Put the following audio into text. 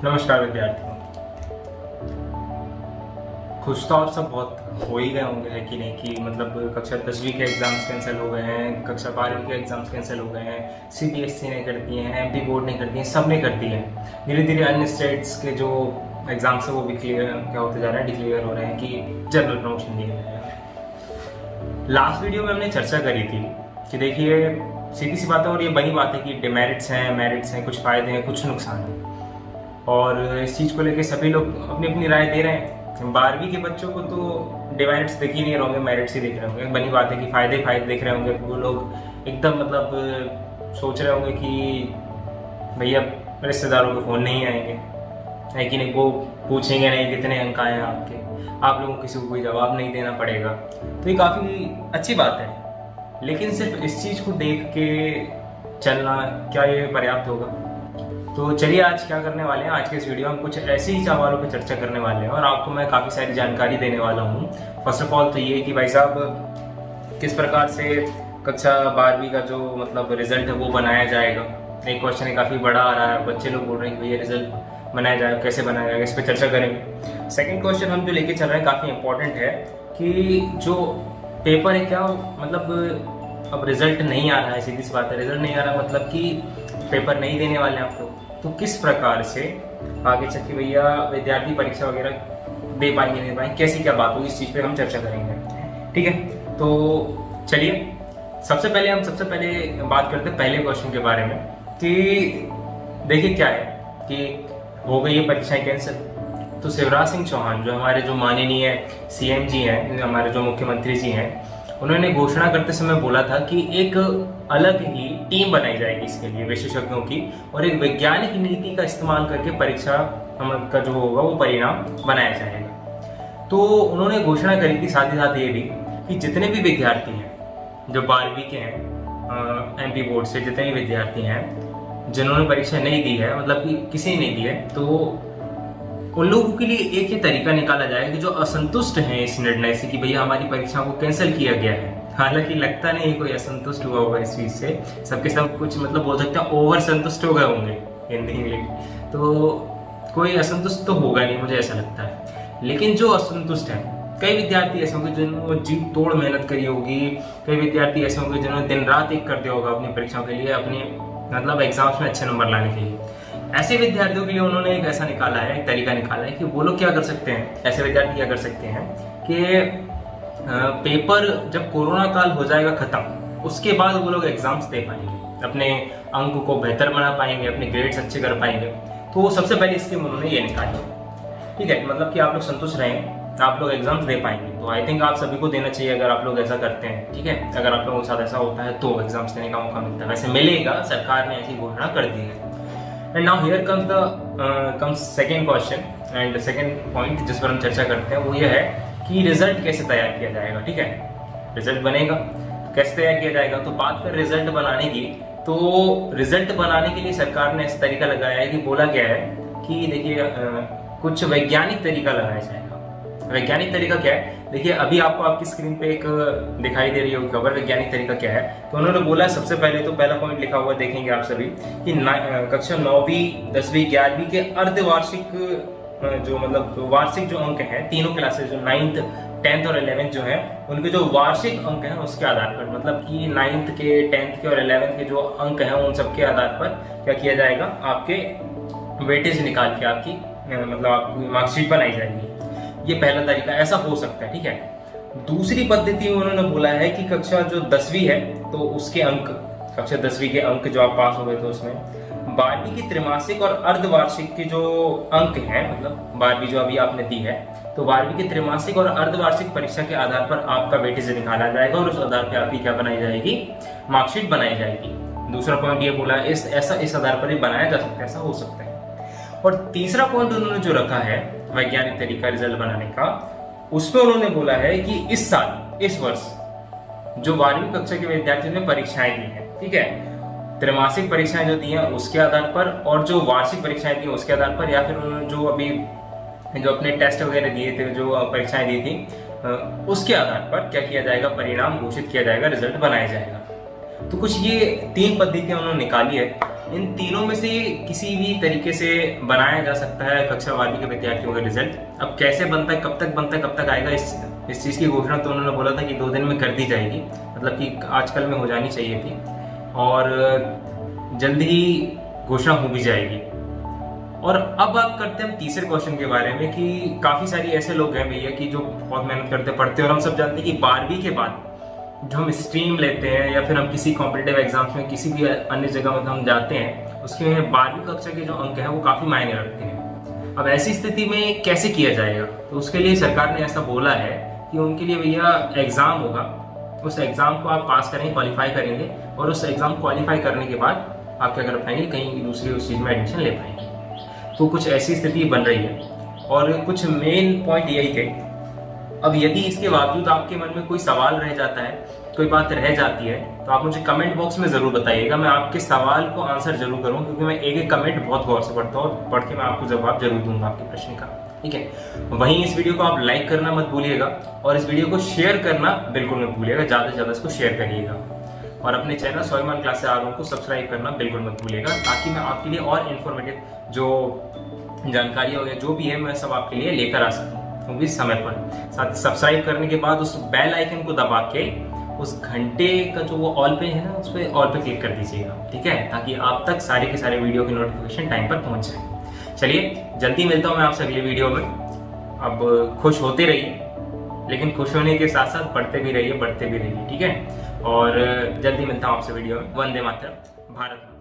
नमस्कार विद्यार्थियों। खुश तो आप सब बहुत हो ही गए होंगे, है कि नहीं, कि मतलब कक्षा 10वीं के एग्ज़ाम्स कैंसिल हो गए हैं, कक्षा 12वीं के एग्ज़ाम्स कैंसिल हो गए हैं, सीबीएसई ने कर दिए हैं, एमपी बोर्ड ने कर दिए हैं, सब ने कर दिए हैं। धीरे धीरे अन्य स्टेट्स के जो एग्ज़ाम्स हैं वो भी क्लियर क्या होते जा रहे हैं, डिक्लेयर हो रहे हैं कि जनरल प्रमोशन दिया जाएगा। लास्ट वीडियो में हमने चर्चा करी थी कि देखिए सीधी सी बात है और ये बनी बात है कि डिमेरिट्स हैं, मेरिट्स हैं, कुछ फ़ायदे हैं, कुछ नुकसान हैं, और इस चीज़ को लेके सभी लोग अपनी अपनी राय दे रहे हैं। 12वीं के बच्चों को तो डिमेरिट्स देख ही नहीं होंगे, मेरिट्स ही देख रहे होंगे। बनी बात है कि फ़ायदे देख रहे होंगे। वो लोग एकदम मतलब सोच रहे होंगे कि भैया रिश्तेदारों के फ़ोन नहीं आएंगे, है कि नहीं, वो पूछेंगे नहीं कितने अंक आए हैं आपके, आप लोगों को किसी को कोई जवाब नहीं देना पड़ेगा। तो ये काफ़ी अच्छी बात है, लेकिन सिर्फ इस चीज़ को देख के चलना क्या ये पर्याप्त होगा? तो चलिए आज क्या करने वाले हैं, आज के इस वीडियो में कुछ ऐसे ही सवालों पर चर्चा करने वाले हैं और आपको मैं काफ़ी सारी जानकारी देने वाला हूँ। फर्स्ट ऑफ ऑल तो ये कि भाई साहब किस प्रकार से कक्षा 12वीं का जो मतलब रिजल्ट है वो बनाया जाएगा। एक क्वेश्चन है काफ़ी बड़ा आ रहा है, बच्चे लोग बोल रहे हैं कि भैया रिजल्ट बनाया जाएगा, कैसे बनाया जाएगा, इस पर चर्चा करेंगे। सेकेंड क्वेश्चन हम जो लेके चल रहे हैं काफ़ी इंपॉर्टेंट है कि जो पेपर है क्या मतलब अब रिजल्ट नहीं आ रहा है, सीधी सी बात है, रिजल्ट नहीं आ रहा मतलब कि पेपर नहीं देने वाले हैं आप लोग, तो किस प्रकार से आगे चल के भैया विद्यार्थी परीक्षा वगैरह दे पाएंगे नहीं पाएंगे, कैसी क्या बात होगी, इस चीज़ पे हम चर्चा करेंगे। ठीक है, तो चलिए सबसे पहले बात करते हैं पहले क्वेश्चन के बारे में कि देखिए क्या है कि हो गई ये परीक्षाएं कैंसिल, तो शिवराज सिंह चौहान जो हमारे जो माननीय सीएम जी हैं, हमारे जो मुख्यमंत्री जी हैं, उन्होंने घोषणा करते समय बोला था कि एक अलग ही टीम बनाई जाएगी इसके लिए विशेषज्ञों की, और एक वैज्ञानिक नीति का इस्तेमाल करके परीक्षा का जो होगा वो परिणाम बनाया जाएगा। तो उन्होंने घोषणा करी थी, साथ ही साथ ये भी कि जितने भी विद्यार्थी हैं जो 12वीं के हैं, एमपी बोर्ड से जितने भी विद्यार्थी हैं जिन्होंने परीक्षा नहीं दी है, मतलब कि किसी ने नहीं दी है, तो उन लोगों के लिए एक ही तरीका निकाला जाएगा कि जो असंतुष्ट हैं इस निर्णय से कि भैया हमारी परीक्षा को कैंसिल किया गया है, हालांकि लगता नहीं कोई असंतुष्ट हुआ होगा इस चीज़ से, सबके सब कुछ मतलब बोल सकते हैं ओवर संतुष्ट हो गए होंगे हिंदी इंग्लिश, तो कोई असंतुष्ट तो होगा नहीं, मुझे ऐसा लगता है। लेकिन जो असंतुष्ट हैं, कई विद्यार्थी ऐसे होंगे जिन्होंने जी तोड़ मेहनत करी होगी, कई विद्यार्थी ऐसे होंगे जिन्होंने दिन रात एक कर दिया होगा अपनी परीक्षाओं के लिए, अपने मतलब एग्जाम्स में अच्छे नंबर लाने के लिए। ऐसे विद्यार्थियों के लिए उन्होंने एक ऐसा निकाला है, एक तरीका निकाला है कि वो लोग क्या कर सकते हैं, ऐसे विद्यार्थी क्या कर सकते हैं कि पेपर जब कोरोना काल हो जाएगा खत्म, उसके बाद वो लोग एग्जाम्स दे पाएंगे, अपने अंक को बेहतर बना पाएंगे, अपने ग्रेड्स अच्छे कर पाएंगे। तो सबसे पहले स्कीम उन्होंने ये निकाली। ठीक है, मतलब कि आप लोग संतुष्ट रहें, आप लोग एग्जाम्स दे पाएंगे, तो आई थिंक आप सभी को देना चाहिए अगर आप लोग ऐसा करते हैं। ठीक है, अगर आप लोगों के साथ ऐसा होता है तो एग्जाम्स देने का मौका मिलता है, वैसे मिलेगा, सरकार ने ऐसी घोषणा कर दी है। And now here comes second question and second point जिस पर हम चर्चा करते हैं वो ये है कि रिजल्ट कैसे तैयार किया जाएगा। ठीक है, रिजल्ट बनेगा तो कैसे तैयार किया जाएगा, तो बात कर रिजल्ट बनाने की, तो रिजल्ट बनाने के लिए सरकार ने ऐसा तरीका लगाया है कि बोला गया है कि देखिए कुछ वैज्ञानिक तरीका लगाया जाएगा। वैज्ञानिक तरीका क्या है, देखिए अभी आपको आपकी स्क्रीन पे एक दिखाई दे रही होगी खबर, वैज्ञानिक तरीका क्या है। तो उन्होंने बोला सबसे पहले तो पहला पॉइंट लिखा हुआ देखेंगे आप सभी कि कक्षा 9वीं 10वीं 11वीं के अर्धवार्षिक जो मतलब जो वार्षिक जो अंक हैं, तीनों क्लासेस जो 9th 10th और 11th जो है, उनके जो वार्षिक अंक हैं उसके आधार पर, मतलब कि 9th के 10th के और 11th के जो अंक हैं उन सबके आधार पर क्या किया जाएगा, आपके वेटेज निकाल के आपकी मतलब आपकी मार्कशीट बनाई जाएगी। ये पहला तरीका ऐसा हो सकता है। ठीक है, दूसरी पद्धति में उन्होंने बोला है कि कक्षा जो 10वीं है तो उसके अंक, कक्षा 10वीं के अंक जो आप पास हो गए थे उसमें 12वीं की त्रैमासिक और अर्धवार्षिक के जो अंक हैं, मतलब 12वीं जो अभी आपने दी है, तो 12वीं की त्रैमासिक और अर्धवार्षिक परीक्षा के आधार पर आपका वेटेज निकाला जाएगा और उस आधार पर आपकी क्या बनाई जाएगी, मार्कशीट बनाई जाएगी। दूसरा पॉइंट ये बोला इस आधार पर ही बनाया जा सकता है, ऐसा हो सकता है। और तीसरा पॉइंट उन्होंने जो रखा है वैज्ञानिक तरीका रिजल्ट बनाने का, उसमें उन्होंने बोला है कि इस साल, इस वर्ष जो 12वीं कक्षा के विद्यार्थियों ने परीक्षाएं दी हैं, ठीक है, त्रैमासिक परीक्षाएं जो दी हैं उसके आधार पर और जो वार्षिक परीक्षाएं दी उसके आधार पर, या फिर उन्होंने जो अभी जो अपने टेस्ट वगैरह दिए थे, जो परीक्षाएं दी थी, उसके आधार पर क्या किया जाएगा, परिणाम घोषित किया जाएगा, रिजल्ट बनाया जाएगा। तो कुछ ये 3 पद्धतियां उन्होंने निकाली है। इन तीनों में से किसी भी तरीके से बनाया जा सकता है कक्षा 12वीं के विद्यार्थियों का रिजल्ट। अब कैसे बनता है, कब तक बनता है, कब तक आएगा, इस चीज़ की घोषणा तो उन्होंने बोला था कि 2 दिन में कर दी जाएगी, मतलब कि आजकल में हो जानी चाहिए थी और जल्द ही घोषणा हो भी जाएगी। और अब बात करते हैं हम तीसरे क्वेश्चन के बारे में कि काफ़ी सारी ऐसे लोग हैं भैया कि जो बहुत मेहनत करते पढ़ते हैं और हम सब जानते हैं कि 12वीं के बाद जो हम स्ट्रीम लेते हैं या फिर हम किसी कॉम्पिटिटिव एग्जाम्स में किसी भी अन्य जगह में हम जाते हैं, उसके में 12वीं कक्षा के जो अंक है वो काफ़ी मायने रखते हैं। अब ऐसी स्थिति में कैसे किया जाएगा, तो उसके लिए सरकार ने ऐसा बोला है कि उनके लिए भैया एग्ज़ाम होगा, उस एग्ज़ाम को आप पास करेंगे, क्वालिफाई करेंगे और उस एग्ज़ाम क्वालिफाई करने के बाद आप क्या कर पाएंगे, कहीं दूसरी उस चीज़ में एडमिशन ले पाएंगे। तो कुछ ऐसी स्थिति बन रही है और कुछ मेन पॉइंट यही थे। अब यदि इसके बावजूद आपके मन में कोई सवाल रह जाता है, कोई बात रह जाती है, तो आप मुझे कमेंट बॉक्स में ज़रूर बताइएगा। मैं आपके सवाल को आंसर जरूर करूँ, क्योंकि मैं एक एक कमेंट बहुत गौर से पढ़ता हूँ और पढ़ के मैं आपको जवाब जरूर दूंगा आपके प्रश्न का, ठीक है। वहीं इस वीडियो को आप लाइक करना मत भूलिएगा और इस वीडियो को शेयर करना बिल्कुल मत भूलिएगा, ज़्यादा से ज़्यादा इसको शेयर करिएगा और अपने चैनल स्वाभिमान क्लासेस आर को सब्सक्राइब करना बिल्कुल मत भूलिएगा, ताकि मैं आपके लिए और इन्फॉर्मेटिव जो जानकारी हो या जो भी है मैं सब आपके लिए लेकर आ सकूँ, वो भी समय पर। साथ ही सब्सक्राइब करने के बाद उस बेल आइकन को दबा के उस घंटे का जो वो ऑल पे है ना, उस पर ऑल पे क्लिक कर दीजिएगा, ठीक है, ताकि आप तक सारे के सारे वीडियो की नोटिफिकेशन टाइम पर पहुंच जाए। चलिए जल्दी मिलता हूँ मैं आपसे अगले वीडियो में। अब खुश होते रहिए, लेकिन खुश होने के साथ साथ पढ़ते भी रहिए, बढ़ते भी रहिए, ठीक है। और जल्दी मिलता हूँ आपसे वीडियो में। वंदे मातरम, भारत माता।